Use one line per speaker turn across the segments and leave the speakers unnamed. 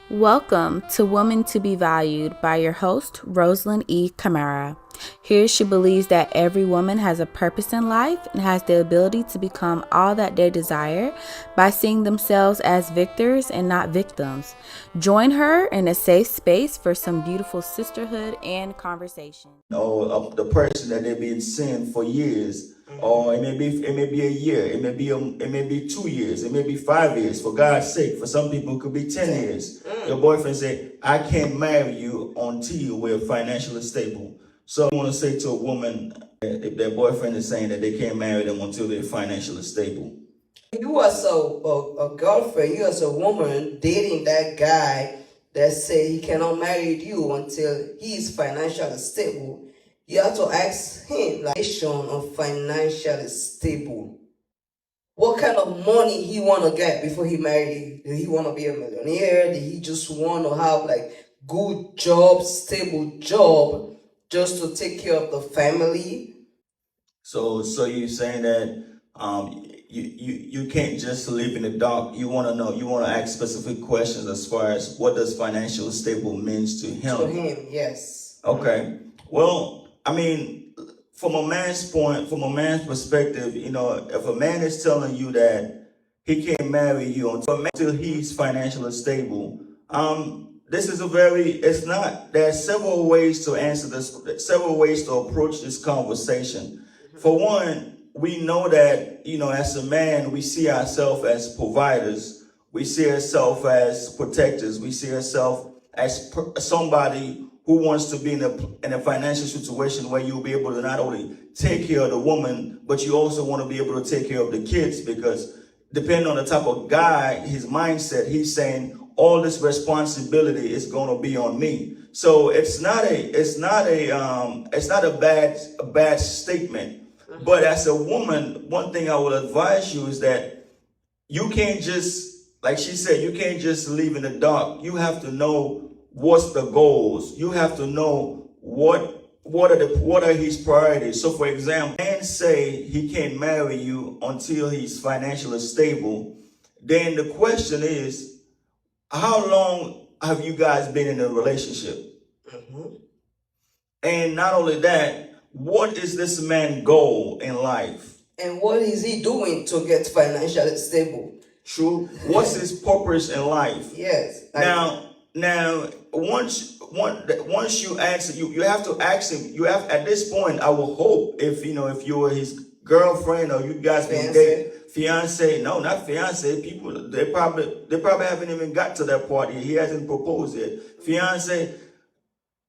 Welcome to Woman to Be Valued by your host, Roseline Kamara. Here she believes that every woman has a purpose in life and has the ability to become all that they desire by seeing themselves as victors and not victims. Join her in a safe space for some beautiful sisterhood and conversation.
Or the person that they've been seeing for years, or it may be a year, it may be 2 years, it may be 5 years. For God's sake, for some people it could be 10 years. Your boyfriend say, "I can't marry you until we're financially stable." So I want to say to a woman, if their boyfriend is saying that they can't marry them until they're financially stable.
You as a girlfriend, you as a woman dating that guy that say he cannot marry you until he is financially stable, you have to ask him, like, of financially stable. What kind of money he want to get before he married you? Did he want to be a millionaire? Did he just want to have like good job, stable job, just to take care of the family?
So you're saying that you can't just live in the dark. You want to know. You want to ask specific questions as far as what does financial stable means to him.
To him, yes.
Okay. Well, I mean, from a man's perspective, if a man is telling you that he can't marry you until he's financially stable, this is there are several ways to answer this, several ways to approach this conversation. For one, we know that, as a man, we see ourselves as providers. We see ourselves as protectors. We see ourselves as somebody who wants to be in a financial situation where you'll be able to not only take care of the woman, but you also want to be able to take care of the kids, because depending on the type of guy, his mindset, he's saying all this responsibility is going to be on me. So it's not a bad statement. But as a woman, one thing I would advise you is that you can't just, like she said, you can't just live in the dark. You have to know what's the goals. You have to know what are his priorities. So for example, man say he can't marry you until he's financially stable. Then the question is, how long have you guys been in a relationship? And not only that, what is this man's goal in life?
And what is he doing to get financially stable?
True. What's his purpose in life?
Yes.
Now, once you ask, you have to ask him. You have, at this point, I will hope, if you were his girlfriend or you guys been dating, fiance. No, not fiance. People, they probably haven't even got to that part yet. He hasn't proposed yet. Fiance.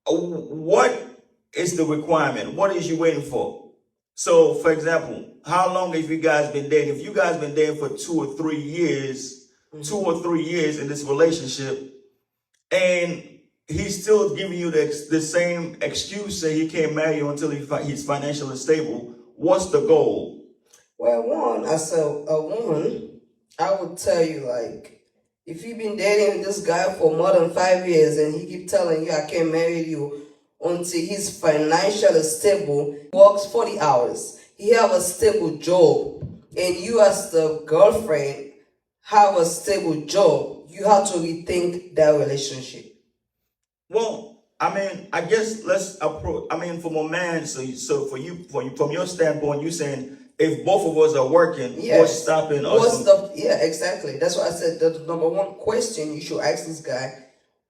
What is the requirement? What is you waiting for? So, for example, how long have you guys been dating? If you guys been dating for 2 or 3 years, 2 or 3 years in this relationship, and he's still giving you the same excuse, say he can't marry you until he's financially stable, what's the goal?
Well, one, as a woman, I would tell you, like, if you've been dating this guy for more than 5 years and he keep telling you, "I can't marry you until he's financially stable," works 40 hours, he have a stable job, and you as the girlfriend have a stable job, you have to rethink that relationship.
Well, I mean, I guess let's approach. I mean, from a man, so for you, from your standpoint, you saying if both of us are working, what's stopping us?
Exactly. That's why I said the number one question you should ask this guy: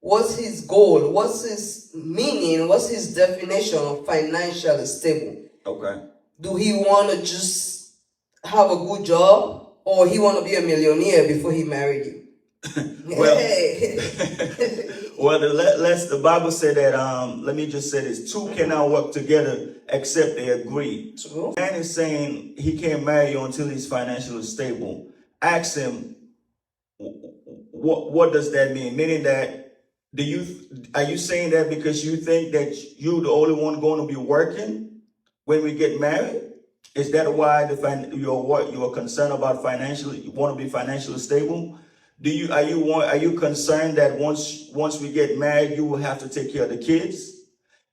what's his goal? What's his meaning? What's his definition of financially stable?
Okay.
Do he want to just have a good job, or he want to be a millionaire before he married you?
Well, the Bible said that, let me just say this, two cannot work together except they agree.
True.
Man is saying he can't marry you until he's financially stable. Ask him, what does that mean? Meaning that, are you saying that because you think that you're the only one going to be working when we get married? Is that why you're concerned about financially, you want to be financially stable? Are you concerned that once we get married, you will have to take care of the kids?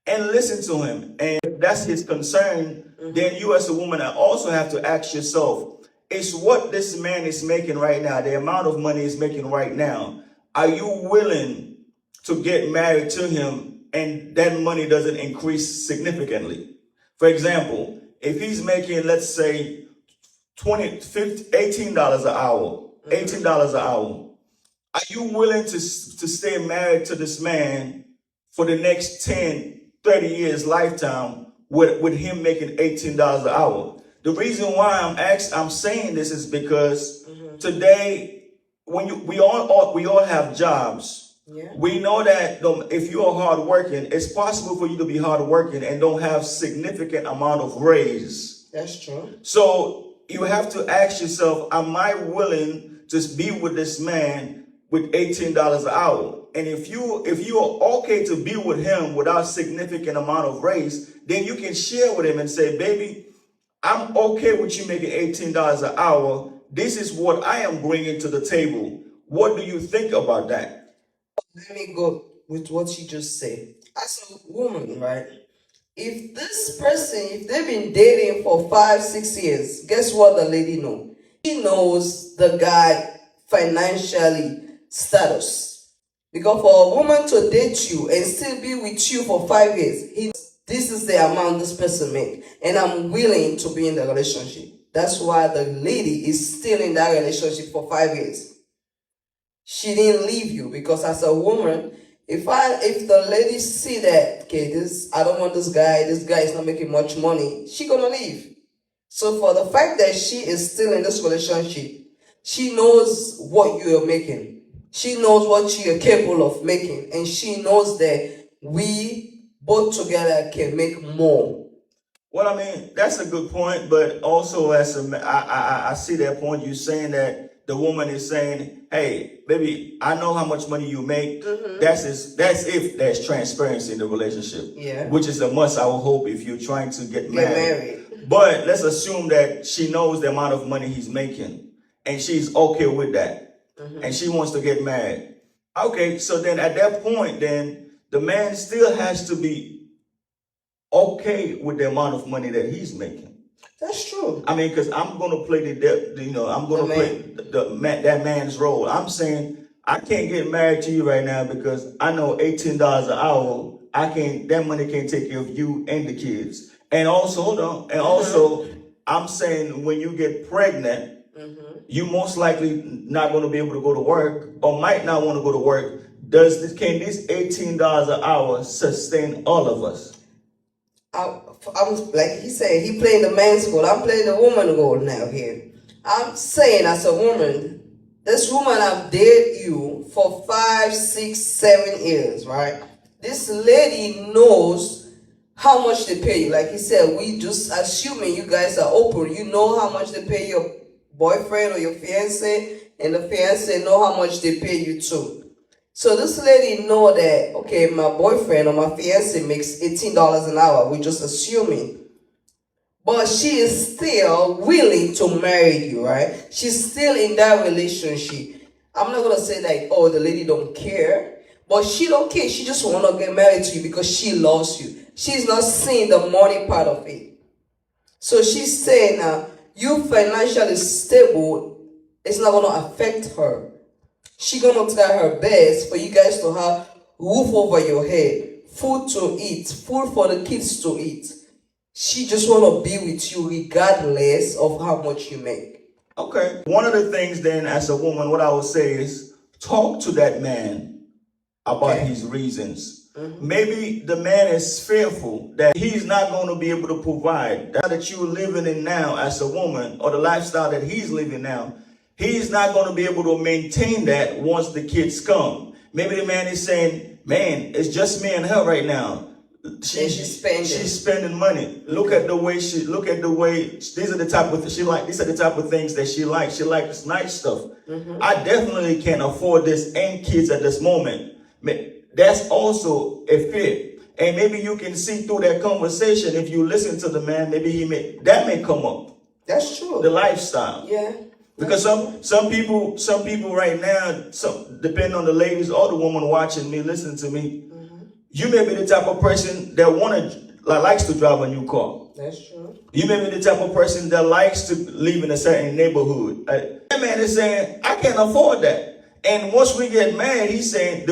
And listen to him. And if that's his concern, then you as a woman also have to ask yourself, is what this man is making right now, the amount of money he's making right now, are you willing to get married to him and that money doesn't increase significantly? For example, if he's making, let's say, $18 an hour, $18 an hour, are you willing to stay married to this man for the next 10, 30 years lifetime with him making $18 an hour? The reason why I'm saying this is because today, we all have jobs.
Yeah.
We know that if you are hard working, it's possible for you to be hard working and don't have significant amount of raise.
That's true.
So you have to ask yourself, am I willing to be with this man with $18 an hour? And if you are okay to be with him without significant amount of raise, then you can share with him and say, baby, I'm okay with you making $18 an hour. This is what I am bringing to the table. What do you think about that?
Let me go with what you just said. As a woman, right? If this person, if they've been dating for 5-6 years, guess what the lady knows? She knows the guy financially status. Because for a woman to date you and still be with you for 5 years, this is the amount this person make, and I'm willing to be in the relationship. That's why the lady is still in that relationship for 5 years. She didn't leave you, because as a woman, if the lady see that, okay, I don't want this guy is not making much money, she gonna leave. So for the fact that she is still in this relationship, she knows what you are making. She knows what you are capable of making, and she knows that we both together can make more.
Well, I mean, that's a good point, but also I see that point. You're saying that the woman is saying, hey, baby, I know how much money you make. That's if there's transparency in the relationship.
Yeah.
Which is a must, I would hope, if you're trying to get married. But let's assume that she knows the amount of money he's making and she's okay with that. And she wants to get married. Okay, so then at that point, then the man still has to be okay with the amount of money that he's making.
That's true.
I mean, because I'm going to play that man's role. I'm saying I can't get married to you right now because I know $18 an hour, that money can't take care of you and the kids. And also, hold on, and also, I'm saying when you get pregnant, you most likely not going to be able to go to work or might not want to go to work. Can this $18 an hour sustain all of us?
I'm like he said, he playing the man's role. I'm playing the woman role now here. I'm saying as a woman, this woman I've dated you for 5, 6, 7 years, right? This lady knows how much they pay you. Like he said, we just assuming you guys are open. You know how much they pay your boyfriend or your fiance, and the fiance know how much they pay you too. So this lady know that, okay, my boyfriend or my fiance makes $18 an hour. We're just assuming. But she is still willing to marry you, right? She's still in that relationship. I'm not going to say like, oh, the lady don't care. But she don't care. She just want to get married to you because she loves you. She's not seeing the money part of it. So she's saying, you financially stable, it's not going to affect her. She's going to try her best for you guys to have roof over your head, food to eat, food for the kids to eat. She just want to be with you regardless of how much you make.
Okay. One of the things then as a woman, what I would say is talk to that man about his reasons. Maybe the man is fearful that he's not going to be able to provide. That you're living in now as a woman, or the lifestyle that he's living now, he's not going to be able to maintain that once the kids come. Maybe the man is saying, man, it's just me and her right now.
She's
spending money. Look at the way these are the type of things that she likes. She likes nice stuff. I definitely can't afford this and kids at this moment. That's also a fit. And maybe you can see through that conversation, if you listen to the man, maybe that may come up.
That's true.
The lifestyle.
Yeah.
Because some people right now, depending on the ladies or the woman watching me, listening to me, you may be the type of person that likes to drive a new car.
That's true.
You may be the type of person that likes to live in a certain neighborhood. That man is saying, I can't afford that. And once we get married, he's saying